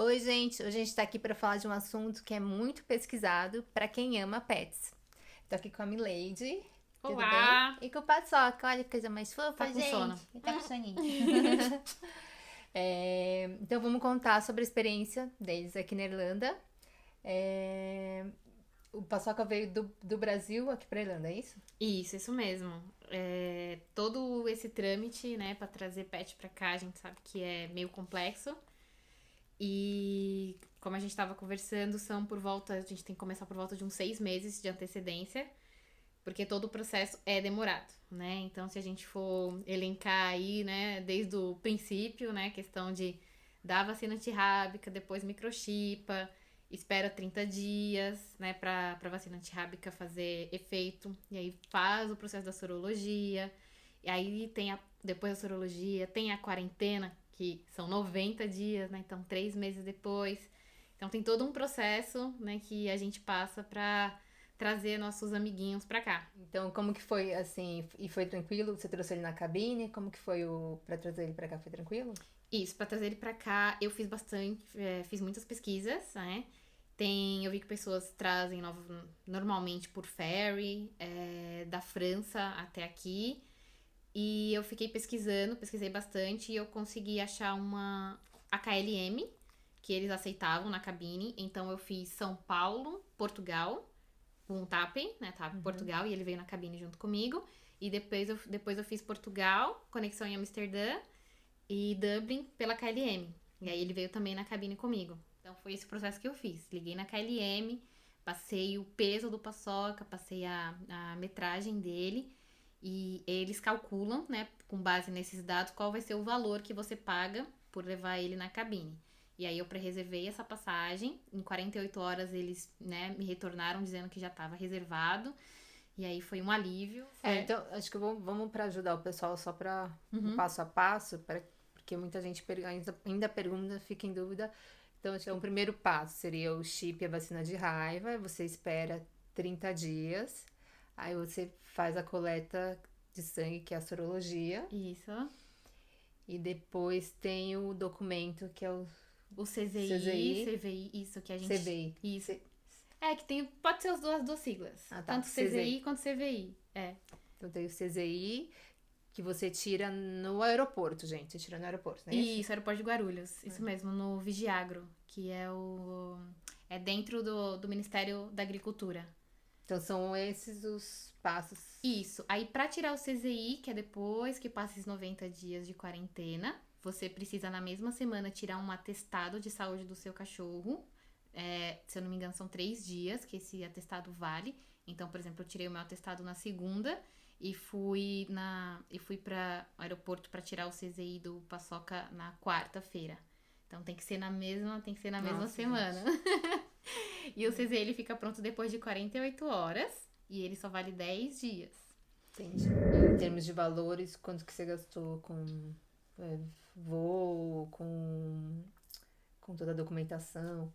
Oi, gente. Hoje a gente tá aqui para falar de um assunto que é muito pesquisado para quem ama pets. Tô aqui com a Milady, tudo bem? Olá! E com o Paçoca, olha que coisa mais Tá fofa, com gente. sono? Ele tá com soninho. Então vamos contar sobre a experiência deles aqui na Irlanda. O Paçoca veio do Brasil aqui pra Irlanda, é isso? Isso mesmo. Todo esse trâmite, né, pra trazer pet pra cá, a gente sabe que é meio complexo. E como a gente tava conversando, a gente tem que começar por volta de uns 6 meses de antecedência, porque todo o processo é demorado, né? Então, se a gente for elencar aí, né, desde o princípio, né, questão de dar vacina antirrábica, depois microchipa, espera 30 dias, né, pra vacina antirrábica fazer efeito, e aí faz o processo da sorologia, e aí depois da sorologia, tem a quarentena, que são 90 dias, né, então 3 meses depois. Então tem todo um processo, né, que a gente passa pra trazer nossos amiguinhos pra cá. Então, como que foi assim? E foi tranquilo? Você trouxe ele na cabine? Como que foi o para trazer ele pra cá? Foi tranquilo? Isso, pra trazer ele pra cá, eu fiz bastante, fiz muitas pesquisas, né? Eu vi que pessoas trazem normalmente por ferry, da França até aqui. E eu fiquei pesquisei bastante e eu consegui achar uma AKLM que eles aceitavam na cabine. Então eu fiz São Paulo, Portugal, com o TAPEN, né? TAP Portugal, e ele veio na cabine junto comigo. E depois eu fiz Portugal, conexão em Amsterdã e Dublin pela KLM. E aí ele veio também na cabine comigo. Então foi esse processo que eu fiz. Liguei na KLM, passei o peso do paçoca, passei a metragem dele e eles calculam, né, com base nesses dados, qual vai ser o valor que você paga por levar ele na cabine. E aí eu pré-reservei essa passagem. Em 48 horas eles, né, me retornaram dizendo que já estava reservado. E aí foi um alívio. Então, acho que vamos para ajudar o pessoal só para o Uhum. passo a passo, porque muita gente ainda pergunta, fica em dúvida. Então, acho que o primeiro passo seria o chip e a vacina de raiva. Você espera 30 dias, aí você faz a coleta de sangue, que é a sorologia, Isso. e depois tem o documento, que é o O CZI, CZI, CVI, isso que a gente. CVI. Isso. É que tem. Pode ser as duas siglas. Ah, tá, Tanto CZI. CZI quanto CVI. É. Então tem o CZI, que você tira no aeroporto, gente. Você tira no aeroporto, não é isso? Isso, Aeroporto de Guarulhos. Isso mesmo, no Vigiagro, que é o. É dentro do Ministério da Agricultura. Então são esses os passos. Isso. Aí, pra tirar o CZI, que é depois que passa esses 90 dias de quarentena, você precisa, na mesma semana, tirar um atestado de saúde do seu cachorro. Se eu não me engano, são 3 dias que esse atestado vale. Então, por exemplo, eu tirei o meu atestado na segunda e fui para o aeroporto para tirar o CZI do Paçoca na quarta-feira. Então tem que ser na mesma Nossa, semana. gente. E o CZI ele fica pronto depois de 48 horas e ele só vale 10 dias. Entendi. E em termos de valores, quanto que você gastou com é, voo, com toda a documentação?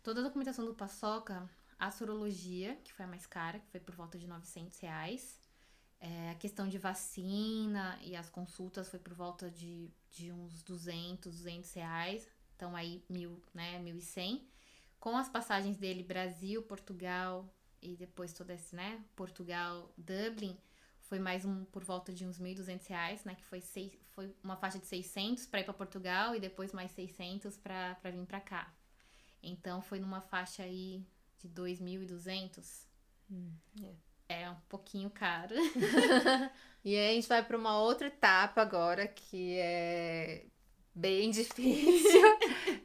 Toda a documentação do Paçoca, a sorologia, que foi a mais cara, que foi por volta de R$ 900. A questão de vacina e as consultas foi por volta de uns R$ 200 Então aí 1.000, né, 1.100. Com as passagens dele Brasil, Portugal e depois todo esse, né, Portugal, Dublin, foi mais por volta de uns R$ 1.200, né, que foi uma faixa de 600 para ir para Portugal e depois mais 600 para vir para cá. Então foi numa faixa aí de 2.200. É. É um pouquinho caro. E aí a gente vai para uma outra etapa agora que é bem difícil,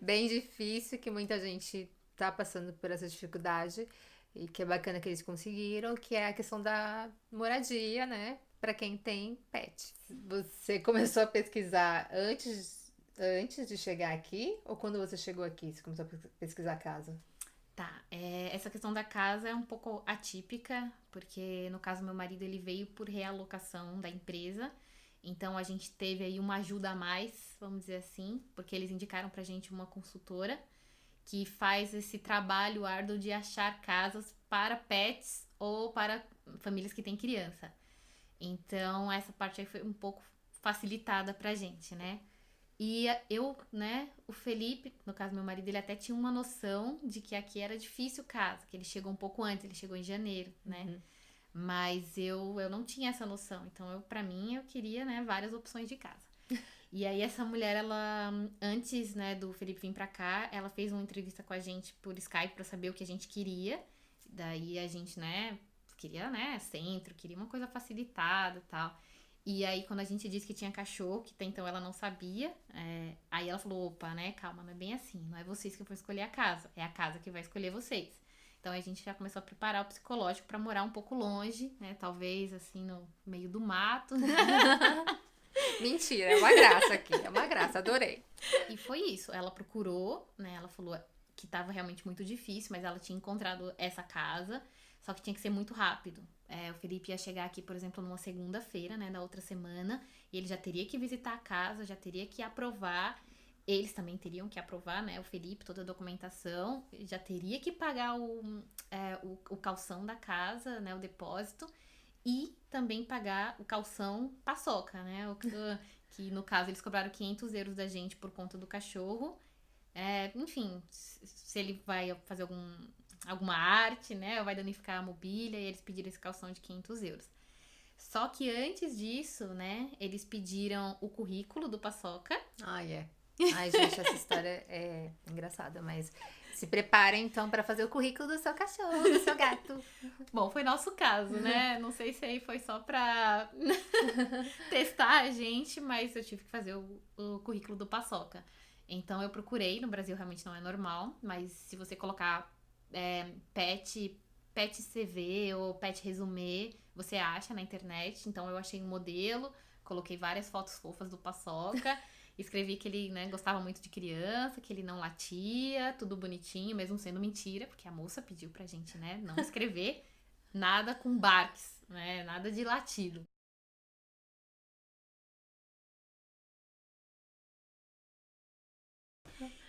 bem difícil, que muita gente tá passando por essa dificuldade e que é bacana que eles conseguiram, que é a questão da moradia, né? Para quem tem pet. Você começou a pesquisar antes de chegar aqui ou quando você chegou aqui, você começou a pesquisar a casa? Tá, essa questão da casa é um pouco atípica, porque no caso meu marido ele veio por realocação da empresa, então a gente teve aí uma ajuda a mais, vamos dizer assim, porque eles indicaram pra gente uma consultora que faz esse trabalho árduo de achar casas para pets ou para famílias que têm criança. Então essa parte aí foi um pouco facilitada pra gente, né? E eu, né, o Felipe, no caso meu marido, ele até tinha uma noção de que aqui era difícil casa, que ele chegou um pouco antes, ele chegou em janeiro, né? Uhum. Mas eu não tinha essa noção. Então, pra mim, eu queria, né, várias opções de casa. E aí, essa mulher, ela, antes, né, do Felipe vir pra cá, ela fez uma entrevista com a gente por Skype pra saber o que a gente queria. Daí, a gente, né, queria, né, centro, queria uma coisa facilitada e tal. E aí, quando a gente disse que tinha cachorro, que até então ela não sabia, aí ela falou, opa, né, calma, não é bem assim. Não é vocês que vão escolher a casa, é a casa que vai escolher vocês. Então a gente já começou a preparar o psicológico pra morar um pouco longe, né? Talvez assim no meio do mato. Mentira, é uma graça aqui. É uma graça, adorei. E foi isso. Ela procurou, né? Ela falou que tava realmente muito difícil, mas ela tinha encontrado essa casa, só que tinha que ser muito rápido. O Felipe ia chegar aqui, por exemplo, numa segunda-feira, né? Na outra semana, e ele já teria que visitar a casa, já teria que aprovar. Eles também teriam que aprovar, né? O Felipe, toda a documentação. Já teria que pagar o calção da casa, né? O depósito. E também pagar o calção paçoca, né? Que no caso eles cobraram 500 euros da gente por conta do cachorro. Enfim, se ele vai fazer alguma arte, né? Ou vai danificar a mobília, e eles pediram esse calção de 500 euros. Só que antes disso, né? Eles pediram o currículo do paçoca. Ai, gente, essa história é engraçada, mas se preparem então para fazer o currículo do seu cachorro, do seu gato. Bom, foi nosso caso, né? Não sei se aí foi só pra testar a gente, mas eu tive que fazer o currículo do paçoca. Então eu procurei, no Brasil realmente não é normal, mas se você colocar pet CV ou pet resumê, você acha na internet. Então eu achei um modelo, coloquei várias fotos fofas do paçoca. Escrevi que ele, né, gostava muito de criança, que ele não latia, tudo bonitinho, mesmo sendo mentira, porque a moça pediu pra gente, né, não escrever nada com barks, né, nada de latido.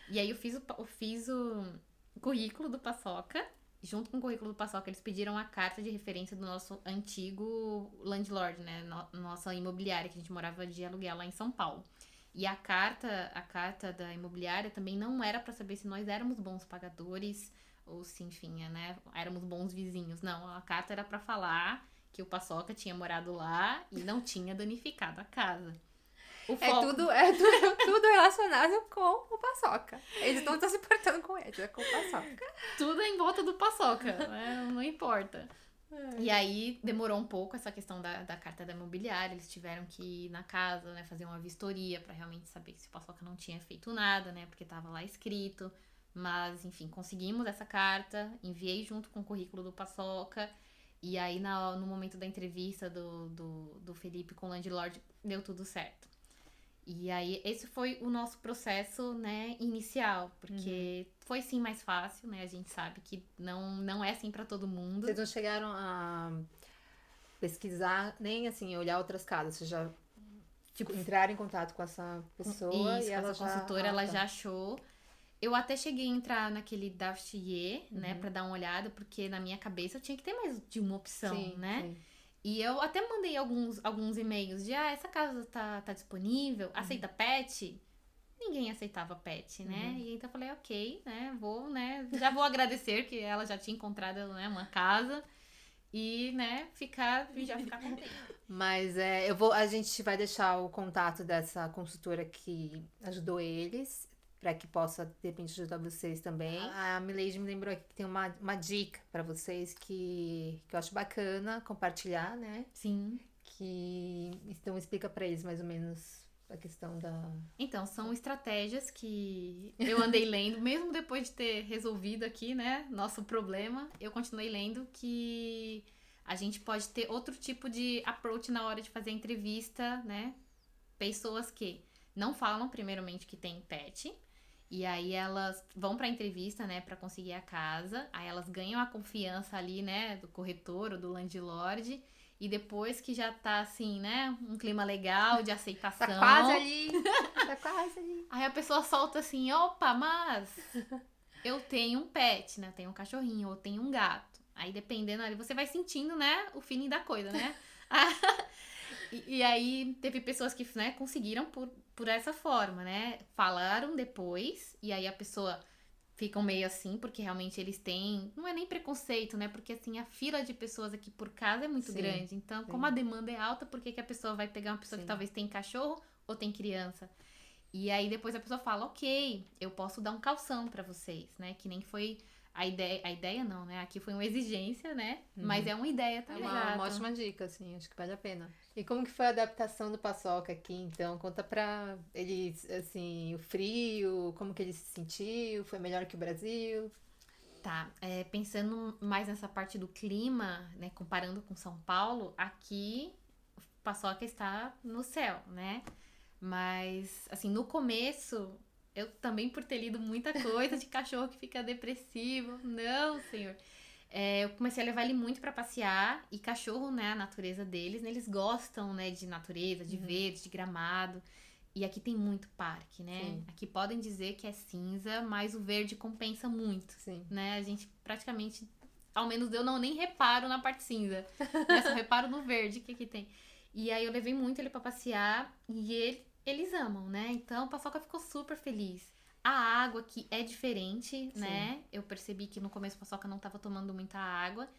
E aí eu fiz o currículo do Paçoca. Junto com o currículo do Paçoca, eles pediram a carta de referência do nosso antigo landlord, né, nossa imobiliária, que a gente morava de aluguel lá em São Paulo. E a carta da imobiliária também não era pra saber se nós éramos bons pagadores ou se, enfim, né, éramos bons vizinhos. Não, a carta era pra falar que o Paçoca tinha morado lá e não tinha danificado a casa. Tudo relacionado com o paçoca. Eles não estão se importando com ele, é com o paçoca. Tudo em volta do Paçoca, né? Não importa. E aí demorou um pouco essa questão da carta da imobiliária. Eles tiveram que ir na casa, né, fazer uma vistoria pra realmente saber se o Paçoca não tinha feito nada, né, porque tava lá escrito. Mas, enfim, conseguimos essa carta, enviei junto com o currículo do Paçoca. E aí, no momento da entrevista do Felipe com o landlord, deu tudo certo. E aí, esse foi o nosso processo, né, inicial, porque foi sim mais fácil, né, a gente sabe que não é assim pra todo mundo. Vocês não chegaram a pesquisar, nem assim, olhar outras casas, vocês já entraram em contato com essa pessoa Isso, e ela essa consultora, ela já achou. Eu até cheguei a entrar naquele Daftier, né, pra dar uma olhada, porque na minha cabeça eu tinha que ter mais de uma opção, Sim, né? sim. E eu até mandei alguns e-mails de, essa casa tá disponível, aceita pet? Ninguém aceitava pet, né? E então eu falei, ok, né, já vou agradecer que ela já tinha encontrado, né, uma casa e, né, já ficar contente. Mas a gente vai deixar o contato dessa consultora que ajudou eles, para que possa, de repente, ajudar vocês também. A Milady me lembrou aqui que tem uma dica para vocês que eu acho bacana compartilhar, né? Sim. Então explica para eles mais ou menos a questão da... Então, são estratégias que eu andei lendo, mesmo depois de ter resolvido aqui, né, nosso problema, eu continuei lendo que a gente pode ter outro tipo de approach na hora de fazer a entrevista, né? Pessoas que não falam, primeiramente, que tem pet, e aí elas vão pra entrevista, né, pra conseguir a casa, aí elas ganham a confiança ali, né, do corretor ou do landlord, e depois que já tá assim, né, um clima legal de aceitação. Tá quase ali, tá quase ali. Aí a pessoa solta assim, opa, mas eu tenho um pet, né, eu tenho um cachorrinho, ou tenho um gato. Aí dependendo ali, você vai sentindo, né, o feeling da coisa, né? E aí teve pessoas que, né, conseguiram por essa forma, né? Falaram depois, e aí a pessoa ficam meio assim, porque realmente eles têm... Não é nem preconceito, né? Porque, assim, a fila de pessoas aqui por casa é muito Sim, grande. Então, sim. como a demanda é alta, por que a pessoa vai pegar uma pessoa Sim. que talvez tem cachorro ou tem criança? E aí, depois a pessoa fala, ok, eu posso dar um calção pra vocês, né? Que nem foi a ideia não, né? Aqui foi uma exigência, né? Mas é uma ideia É também. uma ótima dica, assim, acho que vale a pena. E como que foi a adaptação do Paçoca aqui, então? Conta pra eles, assim, o frio, como que ele se sentiu, foi melhor que o Brasil? Tá, pensando mais nessa parte do clima, né? Comparando com São Paulo, aqui Paçoca está no céu, né? Mas, assim, no começo, eu também, por ter lido muita coisa de cachorro que fica depressivo, não, senhor. Eu comecei a levar ele muito pra passear e cachorro, né, a natureza deles, né, eles gostam, né, de natureza, de verde, de gramado. E aqui tem muito parque, né? Sim. Aqui podem dizer que é cinza, mas o verde compensa muito, Sim. né? A gente praticamente, ao menos eu não nem reparo na parte cinza, né? Só reparo no verde que aqui tem. E aí eu levei muito ele pra passear e eles amam, né? Então o Paçoca ficou super feliz. A água aqui é diferente, né? Eu percebi que no começo o Paçoca não tava tomando muita água.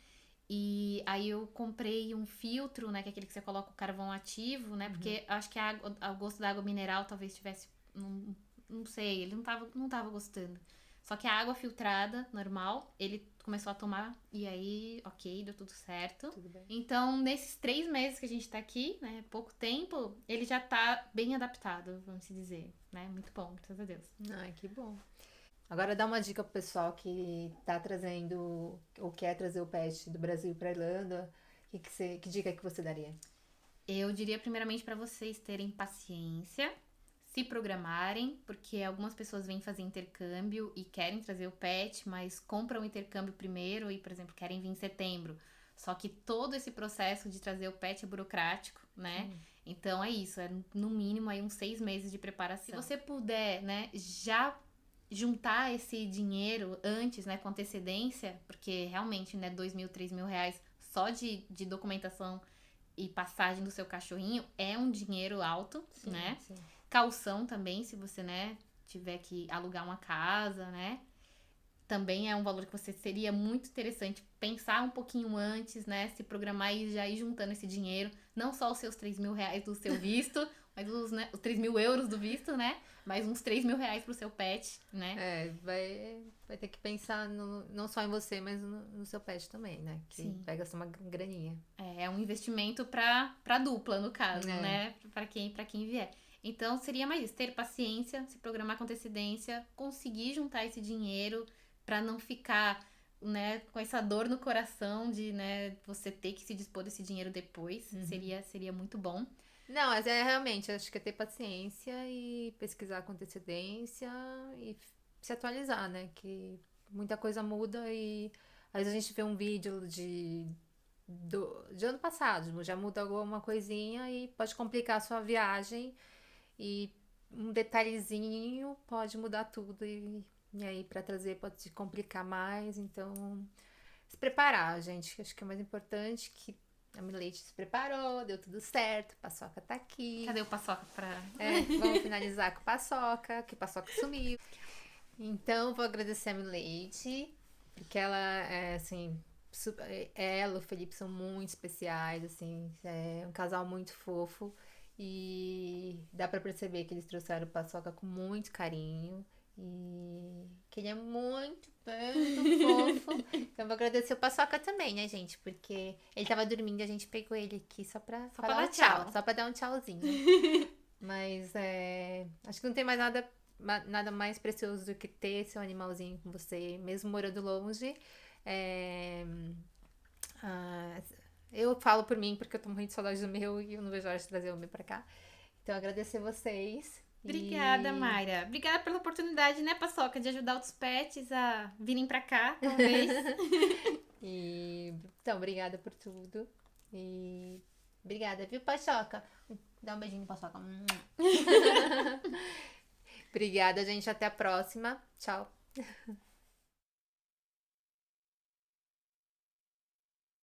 E aí eu comprei um filtro, né? Que é aquele que você coloca o carvão ativo, né? Porque eu acho que o gosto da água mineral talvez tivesse. Não sei, ele não tava gostando. Só que a água filtrada, normal, ele começou a tomar e aí, ok, deu tudo certo. Tudo bem. Então, nesses 3 meses que a gente tá aqui, né? Pouco tempo, ele já tá bem adaptado, vamos dizer, né? Muito bom, graças a Deus. Ai, que bom. Agora dá uma dica pro pessoal que tá trazendo ou quer trazer o pet do Brasil pra Irlanda. Que dica que você daria? Eu diria primeiramente para vocês terem paciência, se programarem, porque algumas pessoas vêm fazer intercâmbio e querem trazer o pet, mas compram o intercâmbio primeiro e, por exemplo, querem vir em setembro. Só que todo esse processo de trazer o pet é burocrático, né? Então é isso, é no mínimo aí uns 6 meses de preparação. Se você puder, né, já juntar esse dinheiro antes, né, com antecedência, porque realmente, né, 2.000, 3.000 reais só de documentação e passagem do seu cachorrinho é um dinheiro alto, né? Sim. Caução também, se você, né, tiver que alugar uma casa, né? Também é um valor que você seria muito interessante pensar um pouquinho antes, né? Se programar e já ir juntando esse dinheiro. Não só os seus 3.000 reais do seu visto, mas os 3.000 euros do visto, né? Mas uns 3.000 reais pro seu pet, né? Vai ter que pensar não só em você, mas no seu pet também, né? Que Sim. vai gastar uma graninha. É um investimento pra dupla, no caso, né? Pra quem vier. Então, seria mais isso. Ter paciência, se programar com antecedência, conseguir juntar esse dinheiro pra não ficar, né, com essa dor no coração de, né, você ter que se dispor desse dinheiro depois. Seria muito bom. Não, mas realmente, acho que é ter paciência e pesquisar com antecedência e se atualizar, né? Que muita coisa muda e às vezes a gente vê um vídeo de ano passado, já muda alguma coisinha e pode complicar a sua viagem e um detalhezinho pode mudar tudo e aí para trazer pode se complicar mais, então se preparar, gente, acho que é o mais importante que a Milete se preparou, deu tudo certo, Paçoca tá aqui. Cadê o Paçoca pra... Vamos finalizar com Paçoca, que Paçoca sumiu. Então, vou agradecer a Milete, porque ela é, assim, ela e o Felipe são muito especiais, assim, é um casal muito fofo. E dá pra perceber que eles trouxeram o Paçoca com muito carinho. E que ele é muito fofo. Então vou agradecer o Paçoca também, né, gente? Porque ele tava dormindo e a gente pegou ele aqui só pra falar dar um tchau. tchau. Só pra dar um tchauzinho. Mas acho que não tem mais nada mais precioso do que ter seu animalzinho com você, mesmo morando longe. Eu falo por mim porque eu tô morrendo de saudade do meu e eu não vejo a hora de trazer o meu pra cá. Então, agradecer vocês. Obrigada, Mayra. Obrigada pela oportunidade, né, Paçoca, de ajudar outros pets a virem pra cá, talvez. Então, obrigada por tudo. E obrigada, viu, Paçoca? Dá um beijinho, Paçoca. Obrigada, gente. Até a próxima. Tchau.